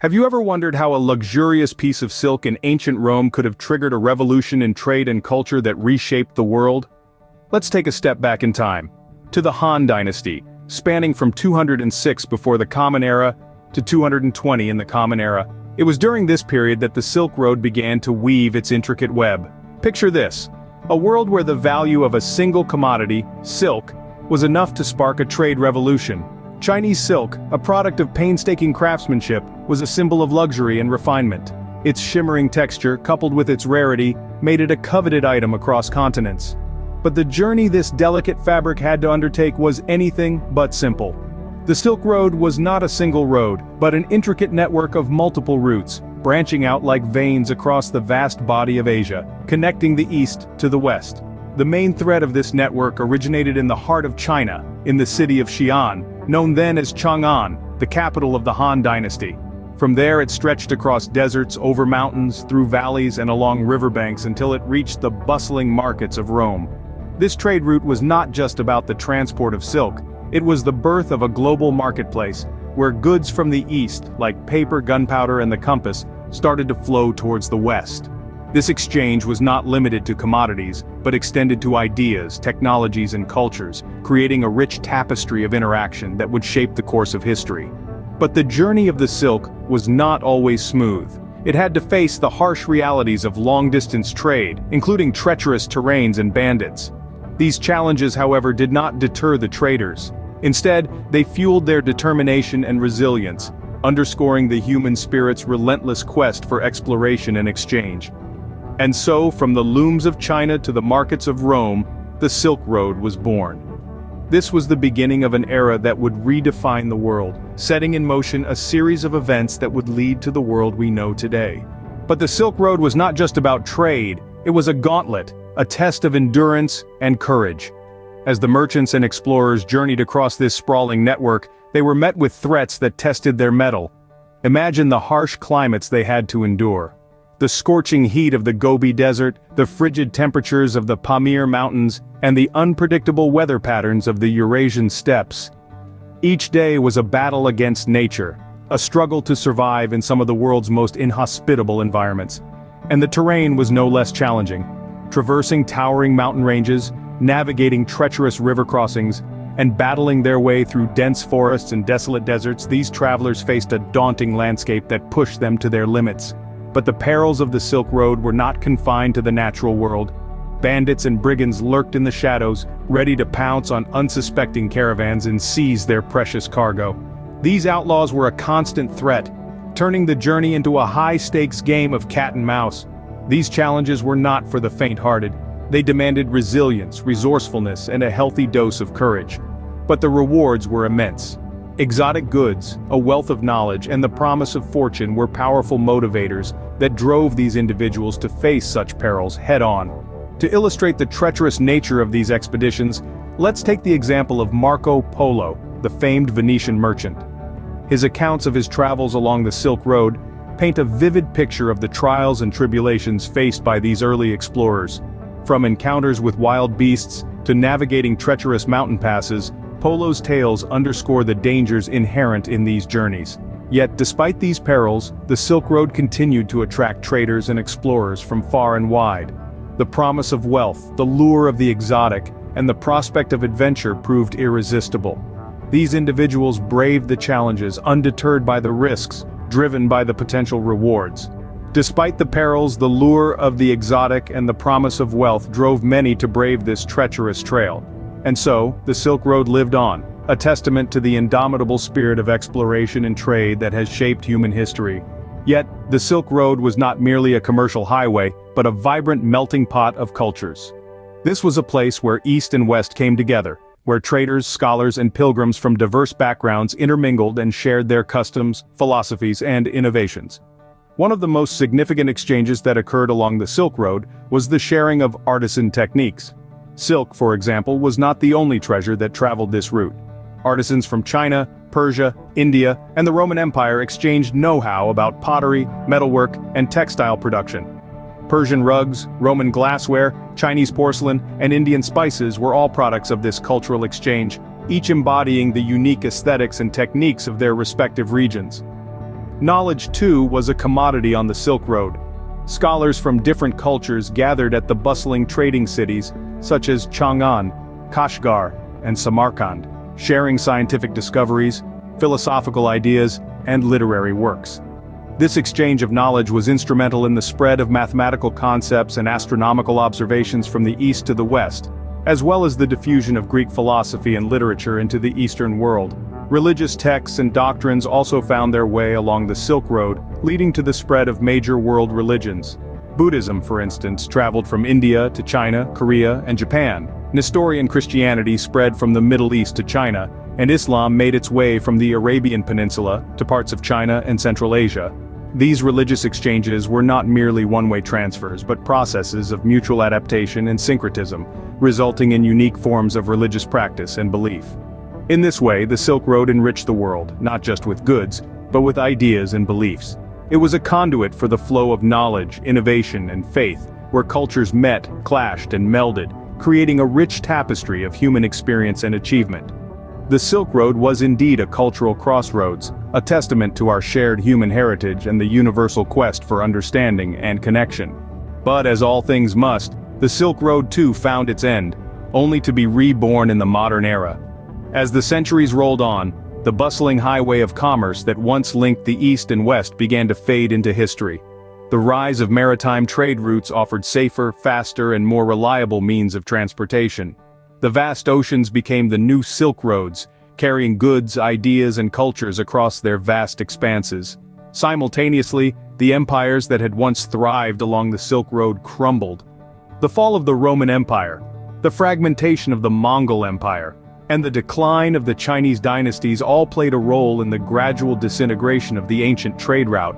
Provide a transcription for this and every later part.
Have you ever wondered how a luxurious piece of silk in ancient Rome could have triggered a revolution in trade and culture that reshaped the world? Let's take a step back in time, to the Han Dynasty, spanning from 206 before the Common Era to 220 in the Common Era. It was during this period that the Silk Road began to weave its intricate web. Picture this: a world where the value of a single commodity, silk, was enough to spark a trade revolution. Chinese silk, a product of painstaking craftsmanship, was a symbol of luxury and refinement. Its shimmering texture, coupled with its rarity, made it a coveted item across continents. But the journey this delicate fabric had to undertake was anything but simple. The Silk Road was not a single road, but an intricate network of multiple routes, branching out like veins across the vast body of Asia, connecting the east to the west. The main thread of this network originated in the heart of China, in the city of Xi'an, known then as Chang'an, the capital of the Han Dynasty. From there it stretched across deserts, over mountains, through valleys and along riverbanks until it reached the bustling markets of Rome. This trade route was not just about the transport of silk, it was the birth of a global marketplace, where goods from the east, like paper, gunpowder and the compass, started to flow towards the west. This exchange was not limited to commodities, but extended to ideas, technologies and cultures, creating a rich tapestry of interaction that would shape the course of history. But the journey of the silk was not always smooth. It had to face the harsh realities of long-distance trade, including treacherous terrains and bandits. These challenges, however, did not deter the traders. Instead, they fueled their determination and resilience, underscoring the human spirit's relentless quest for exploration and exchange. And so, from the looms of China to the markets of Rome, the Silk Road was born. This was the beginning of an era that would redefine the world, setting in motion a series of events that would lead to the world we know today. But the Silk Road was not just about trade, it was a gauntlet, a test of endurance and courage. As the merchants and explorers journeyed across this sprawling network, they were met with threats that tested their mettle. Imagine the harsh climates they had to endure. The scorching heat of the Gobi Desert, the frigid temperatures of the Pamir Mountains, and the unpredictable weather patterns of the Eurasian steppes. Each day was a battle against nature, a struggle to survive in some of the world's most inhospitable environments. And the terrain was no less challenging. Traversing towering mountain ranges, navigating treacherous river crossings, and battling their way through dense forests and desolate deserts, these travelers faced a daunting landscape that pushed them to their limits. But the perils of the Silk Road were not confined to the natural world. Bandits and brigands lurked in the shadows, ready to pounce on unsuspecting caravans and seize their precious cargo. These outlaws were a constant threat, turning the journey into a high-stakes game of cat and mouse. These challenges were not for the faint-hearted. They demanded resilience, resourcefulness, and a healthy dose of courage. But the rewards were immense. Exotic goods, a wealth of knowledge, and the promise of fortune were powerful motivators that drove these individuals to face such perils head-on. To illustrate the treacherous nature of these expeditions, let's take the example of Marco Polo, the famed Venetian merchant. His accounts of his travels along the Silk Road paint a vivid picture of the trials and tribulations faced by these early explorers. From encounters with wild beasts to navigating treacherous mountain passes, Polo's tales underscore the dangers inherent in these journeys. Yet despite these perils, the Silk Road continued to attract traders and explorers from far and wide. The promise of wealth, the lure of the exotic, and the prospect of adventure proved irresistible. These individuals braved the challenges, undeterred by the risks, driven by the potential rewards. Despite the perils, the lure of the exotic and the promise of wealth drove many to brave this treacherous trail. And so, the Silk Road lived on, a testament to the indomitable spirit of exploration and trade that has shaped human history. Yet, the Silk Road was not merely a commercial highway, but a vibrant melting pot of cultures. This was a place where East and West came together, where traders, scholars, and pilgrims from diverse backgrounds intermingled and shared their customs, philosophies, and innovations. One of the most significant exchanges that occurred along the Silk Road was the sharing of artisan techniques. Silk, for example, was not the only treasure that traveled this route. Artisans from China, Persia, India, and the Roman Empire exchanged know-how about pottery, metalwork, and textile production. Persian rugs, Roman glassware, Chinese porcelain, and Indian spices were all products of this cultural exchange, each embodying the unique aesthetics and techniques of their respective regions. Knowledge, too, was a commodity on the Silk Road. Scholars from different cultures gathered at the bustling trading cities, such as Chang'an, Kashgar, and Samarkand, sharing scientific discoveries, philosophical ideas, and literary works. This exchange of knowledge was instrumental in the spread of mathematical concepts and astronomical observations from the east to the west, as well as the diffusion of Greek philosophy and literature into the Eastern world. Religious texts and doctrines also found their way along the Silk Road, leading to the spread of major world religions. Buddhism, for instance, traveled from India to China, Korea, and Japan. Nestorian Christianity spread from the Middle East to China, and Islam made its way from the Arabian Peninsula to parts of China and Central Asia. These religious exchanges were not merely one-way transfers but processes of mutual adaptation and syncretism, resulting in unique forms of religious practice and belief. In this way, the Silk Road enriched the world, not just with goods, but with ideas and beliefs. It was a conduit for the flow of knowledge, innovation, and faith, where cultures met, clashed, and melded, creating a rich tapestry of human experience and achievement. The Silk Road was indeed a cultural crossroads, a testament to our shared human heritage and the universal quest for understanding and connection. But as all things must, the Silk Road too found its end, only to be reborn in the modern era. As the centuries rolled on, the bustling highway of commerce that once linked the East and West began to fade into history. The rise of maritime trade routes offered safer, faster, and more reliable means of transportation. The vast oceans became the new Silk Roads, carrying goods, ideas, and cultures across their vast expanses. Simultaneously, the empires that had once thrived along the Silk Road crumbled. The fall of the Roman Empire, the fragmentation of the Mongol Empire, and the decline of the Chinese dynasties all played a role in the gradual disintegration of the ancient trade route.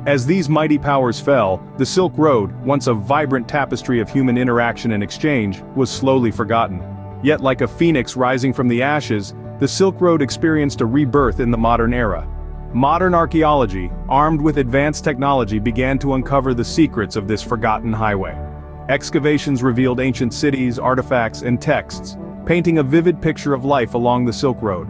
As these mighty powers fell, the Silk Road, once a vibrant tapestry of human interaction and exchange, was slowly forgotten. Yet like a phoenix rising from the ashes, the Silk Road experienced a rebirth in the modern era. Modern archaeology, armed with advanced technology, began to uncover the secrets of this forgotten highway. Excavations revealed ancient cities, artifacts, and texts, painting a vivid picture of life along the Silk Road.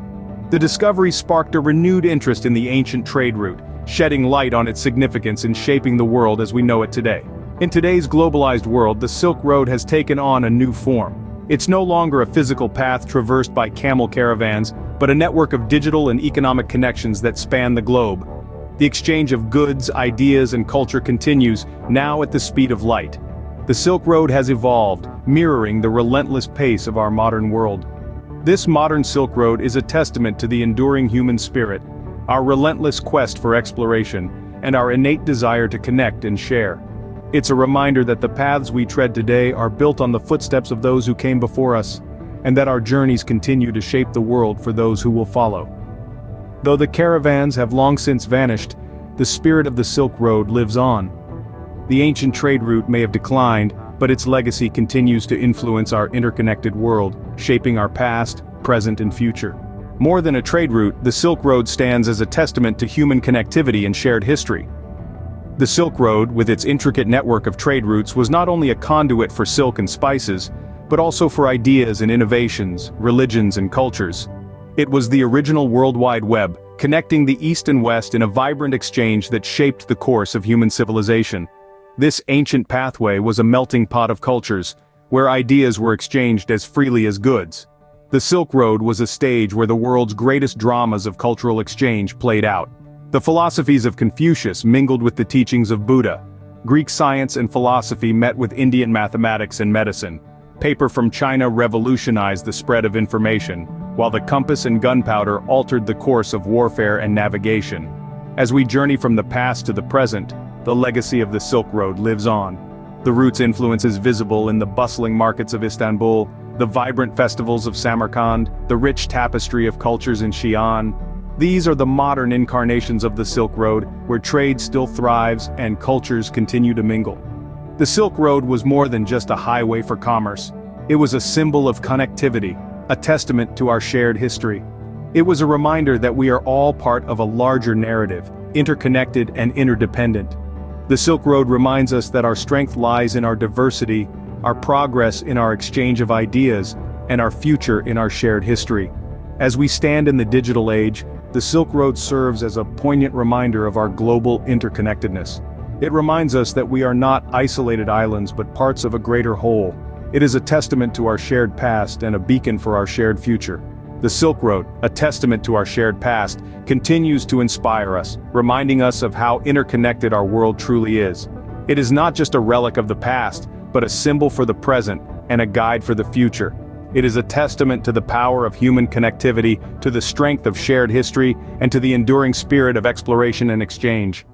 The discovery sparked a renewed interest in the ancient trade route, shedding light on its significance in shaping the world as we know it today. In today's globalized world, the Silk Road has taken on a new form. It's no longer a physical path traversed by camel caravans, but a network of digital and economic connections that span the globe. The exchange of goods, ideas, and culture continues, now at the speed of light. The Silk Road has evolved, mirroring the relentless pace of our modern world. This modern Silk Road is a testament to the enduring human spirit, our relentless quest for exploration, and our innate desire to connect and share. It's a reminder that the paths we tread today are built on the footsteps of those who came before us, and that our journeys continue to shape the world for those who will follow. Though the caravans have long since vanished, the spirit of the Silk Road lives on. The ancient trade route may have declined, but its legacy continues to influence our interconnected world, shaping our past, present, and future. More than a trade route, the Silk Road stands as a testament to human connectivity and shared history. The Silk Road, with its intricate network of trade routes, was not only a conduit for silk and spices, but also for ideas and innovations, religions and cultures. It was the original World Wide Web, connecting the East and West in a vibrant exchange that shaped the course of human civilization. This ancient pathway was a melting pot of cultures, where ideas were exchanged as freely as goods. The Silk Road was a stage where the world's greatest dramas of cultural exchange played out. The philosophies of Confucius mingled with the teachings of Buddha. Greek science and philosophy met with Indian mathematics and medicine. Paper from China revolutionized the spread of information, while the compass and gunpowder altered the course of warfare and navigation. As we journey from the past to the present, the legacy of the Silk Road lives on. The route's influence is visible in the bustling markets of Istanbul, the vibrant festivals of Samarkand, the rich tapestry of cultures in Xi'an. These are the modern incarnations of the Silk Road, where trade still thrives and cultures continue to mingle. The Silk Road was more than just a highway for commerce. It was a symbol of connectivity, a testament to our shared history. It was a reminder that we are all part of a larger narrative, interconnected and interdependent. The Silk Road reminds us that our strength lies in our diversity, our progress in our exchange of ideas, and our future in our shared history. As we stand in the digital age, The Silk Road serves as a poignant reminder of our global interconnectedness. It reminds us that we are not isolated islands but parts of a greater whole. It is a testament to our shared past and a beacon for our shared future. The Silk Road, a testament to our shared past, continues to inspire us, reminding us of how interconnected our world truly is. It is not just a relic of the past, but a symbol for the present and a guide for the future. It is a testament to the power of human connectivity, to the strength of shared history, and to the enduring spirit of exploration and exchange.